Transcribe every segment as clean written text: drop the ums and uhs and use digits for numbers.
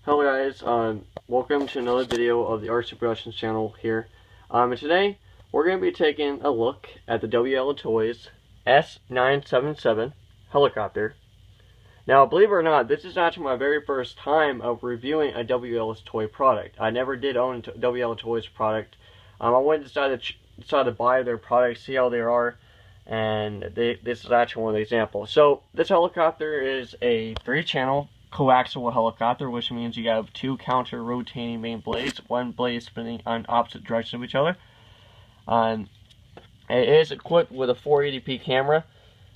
Hello guys, welcome to another video of the RC Productions channel here. And today we're going to be taking a look at the WL Toys S977 helicopter. Now, believe it or not, this is actually my very first time of reviewing a WL toy product. I never did own a WL Toys product. I went and decided to buy their products, see how they are, and this is actually one of the examples. So this helicopter is a 3-channel coaxial helicopter, which means you have 2 counter rotating main blades, one blade spinning on opposite directions of each other. It is equipped with a 480p camera.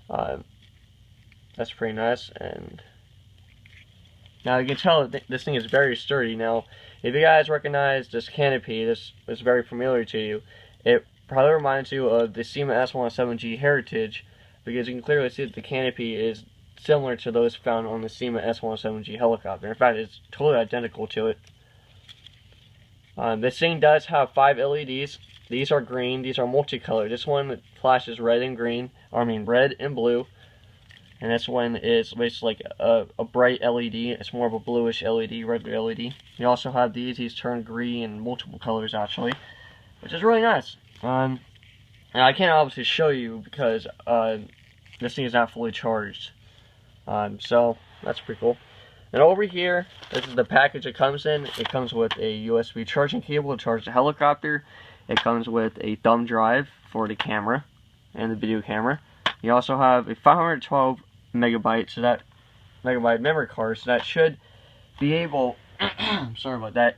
That's pretty nice. And now you can tell that this thing is very sturdy. Now, if you guys recognize this canopy, this is very familiar to you. It probably reminds you of the SEMA S977G Heritage, because you can clearly see that the canopy is similar to those found on the SEMA S977G helicopter. In fact, it's totally identical to it. This thing does have 5 LEDs. These are green. These are multicolored. This one flashes red and green. Red and blue. And this one is basically like a bright LED. It's more of a bluish LED, regular LED. You also have these turn green in multiple colors actually, which is really nice. And I can't obviously show you because this thing is not fully charged. So that's pretty cool. And over here, this is the package it comes in. It comes with a USB charging cable to charge the helicopter. It comes with a thumb drive for the camera and the video camera. You also have a 512 megabyte memory card, so that should be able sorry about that,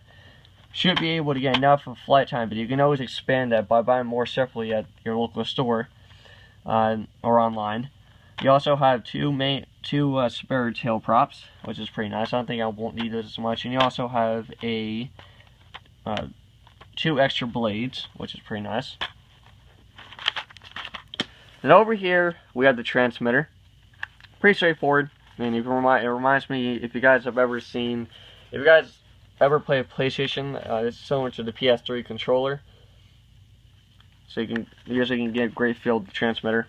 should be able to get enough of flight time, but you can always expand that by buying more separately at your local store or online. You also have two spare tail props, which is pretty nice. I don't think I won't need this as much. And you also have a 2 extra blades, which is pretty nice. And over here we have the transmitter. Pretty straightforward. I mean, it reminds me, if you guys have ever seen, if you guys ever play a PlayStation, it's similar to the PS3 controller. So you can get a great feel of the transmitter.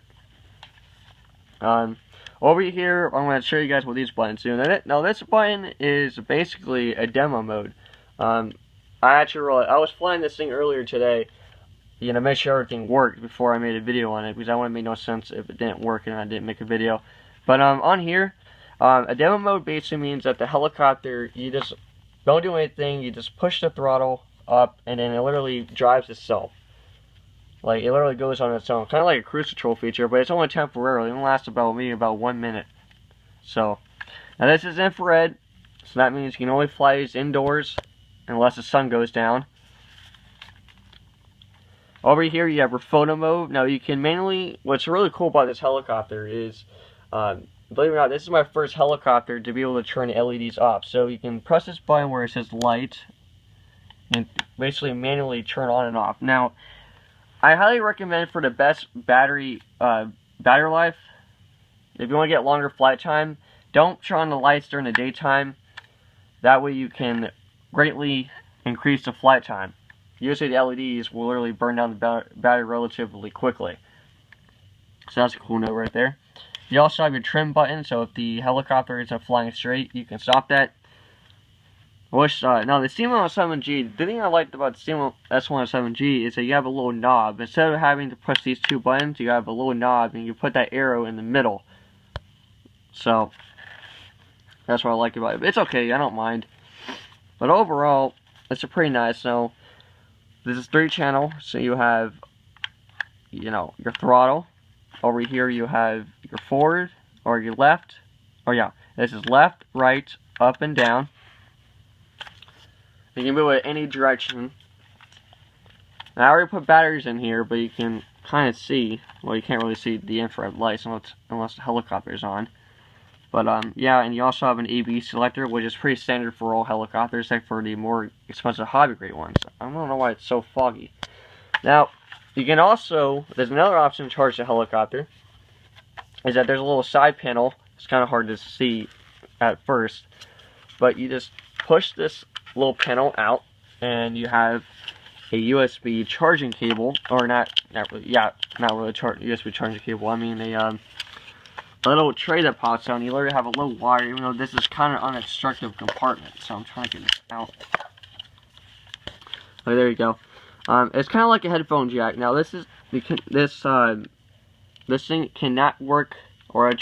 Over here, I'm going to show you guys what these buttons do. Now this button is basically a demo mode. I was flying this thing earlier today, to make sure everything worked before I made a video on it, because I wouldn't make no sense if it didn't work and I didn't make a video. But on here, a demo mode basically means that the helicopter, you just don't do anything, you just push the throttle up, and then it literally drives itself. Like, it literally goes on its own. Kind of like a cruise control feature, but it's only temporarily. It lasts about 1 minute. So, now this is infrared, so that means you can only fly these indoors unless the sun goes down. Over here you have your photo mode. Now you can manually, what's really cool about this helicopter is, believe it or not, this is my first helicopter to be able to turn the LEDs off. So you can press this button where it says light and basically manually turn on and off. Now, I highly recommend, for the best battery life, if you want to get longer flight time, don't turn on the lights during the daytime. That way you can greatly increase the flight time. Usually the LEDs will literally burn down the battery relatively quickly. So that's a cool note right there. You also have your trim button, so if the helicopter isn't flying straight, you can stop that. Now the SEMA S977G, the thing I liked about the SEMA S977G is that you have a little knob. Instead of having to push these 2 buttons, you have a little knob and you put that arrow in the middle. So that's what I like about it. It's okay, I don't mind. But overall, it's a pretty nice. Now, this is 3-channel, so you have, your throttle. Over here you have your forward or your left. This is left, right, up, and down. You can move it any direction. Now, I already put batteries in here, but you can kind of see, well, you can't really see the infrared lights unless the helicopter is on. But yeah, and you also have an AB selector, which is pretty standard for all helicopters, except for the more expensive hobby grade ones. I don't know why it's so foggy. Now, you can also, there's another option to charge the helicopter, is that there's a little side panel. It's kind of hard to see at first, but you just push this little panel out, and you have a USB charging cable, or not really USB charging cable. I mean little tray that pops out, and you literally have a little wire, even though this is kind of unobstructive compartment. So I'm trying to get it out. Oh, there you go. It's kind of like a headphone jack. Now this thing cannot work, or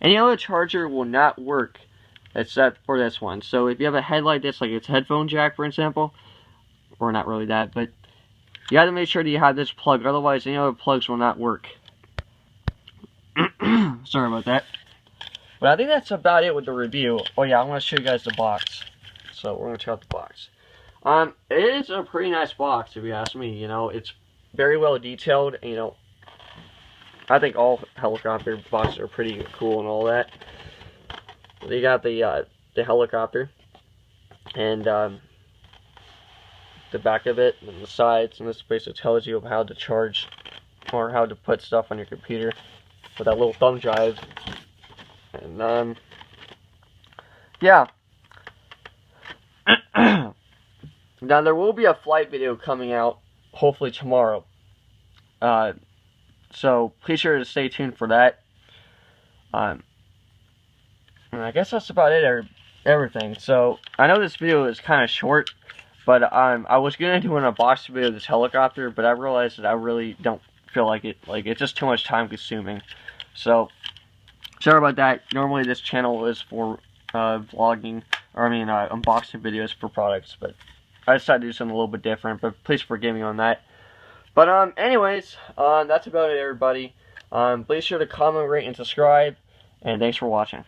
any other charger will not work except for this one. So if you have a head like this, like it's a headphone jack, for example, or not really that, but you have to make sure that you have this plug, otherwise any other plugs will not work. Sorry about that. But I think that's about it with the review. Oh yeah, I want to show you guys the box. So we're going to check out the box. It is a pretty nice box, if you ask me. You know, it's very well detailed. You know, I think all helicopter boxes are pretty cool and all that. You got the helicopter, and the back of it, and the sides, and this basically tells you how to charge, or how to put stuff on your computer with that little thumb drive. And yeah. Now there will be a flight video coming out hopefully tomorrow. So please sure to stay tuned for that. And I guess that's about it, everything. So I know this video is kind of short, but I was gonna do an unboxing video of this helicopter, but I realized that I really don't feel like it. Like, it's just too much time consuming. So sorry about that. Normally this channel is for vlogging, or unboxing videos for products, but I decided to do something a little bit different. But please forgive me on that. But anyways, that's about it, everybody. Please sure to comment, rate, and subscribe. And thanks for watching.